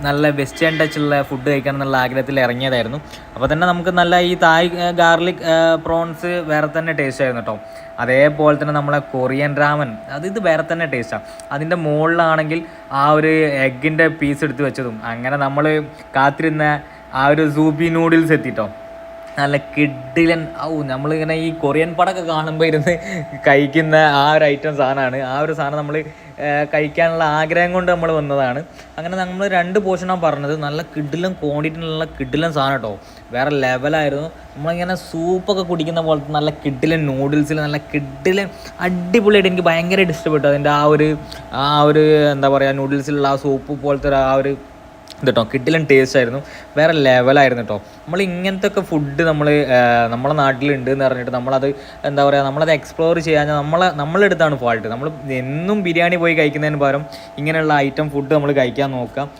നല്ല western ടച്ചുള്ള food കഴിക്കണം എന്നുള്ള ആഗ്രഹത്തിൽ ഇറങ്ങിയതായിരുന്നു. അപ്പോൾ തന്നെ നമുക്ക് നല്ല ഈ തായ് ഗാർലിക് പ്രോൺസ് വേറെ തന്നെ ടേസ്റ്റ് ആയിരുന്നു കേട്ടോ. അതേപോലെ തന്നെ നമ്മളെ കൊറിയൻ റാമൻ ഇത് വേറെ തന്നെ ടേസ്റ്റാണ്. അതിൻ്റെ മുകളിലാണെങ്കിൽ ആ ഒരു എഗ്ഗിൻ്റെ പീസ് എടുത്ത് വെച്ചതും അങ്ങനെ നമ്മൾ കാത്തിരുന്ന ആ ഒരു സൂപ്പി നൂഡിൽസ് എത്തിട്ടോ. നല്ല കിഡിലൻ നമ്മളിങ്ങനെ ഈ കൊറിയൻ പടമൊക്കെ കാണുമ്പോൾ ഇരുന്ന് കഴിക്കുന്ന ആ ഒരു ഐറ്റം സാധനമാണ്. ആ ഒരു സാധനം നമ്മൾ കഴിക്കാനുള്ള ആഗ്രഹം കൊണ്ട് നമ്മൾ വന്നതാണ്. അങ്ങനെ നമ്മൾ 2 പോർഷനാണ് പറഞ്ഞത്. നല്ല കിഡിലും ക്വാണ്ടിറ്റിനുള്ള കിഡിലും സാധനം കേട്ടോ. വേറെ ലെവലായിരുന്നു. നമ്മളിങ്ങനെ സൂപ്പൊക്കെ കുടിക്കുന്ന പോലത്തെ നല്ല കിഡിലൻ നൂഡിൽസിൽ നല്ല കിഡിലൻ അടിപൊളിയായിട്ട് എനിക്ക് ഭയങ്കരമായിട്ട് ഇഷ്ടപ്പെട്ടു. അതിൻ്റെ ആ ഒരു എന്താ പറയുക, നൂഡിൽസിലുള്ള ആ സൂപ്പ് പോലത്തെ ആ ഒരു കേട്ടോ കിഡിലൻ ടേസ്റ്റ് ആയിരുന്നു. വേറെ ലെവലായിരുന്നു കേട്ടോ. നമ്മൾ ഇങ്ങനത്തെ ഒക്കെ ഫുഡ് നമ്മളെ നാട്ടിലുണ്ട് എന്ന് പറഞ്ഞിട്ട് നമ്മളത് എന്താ പറയുക, നമ്മളത് എക്സ്പ്ലോർ ചെയ്യാൻ നമ്മളെടുത്താണ് ഫാൾട്ട്. നമ്മൾ എന്നും ബിരിയാണി പോയി കഴിക്കുന്നതിന് പകരം ഇങ്ങനെയുള്ള ഐറ്റം ഫുഡ് നമ്മൾ കഴിക്കാൻ നോക്കുക.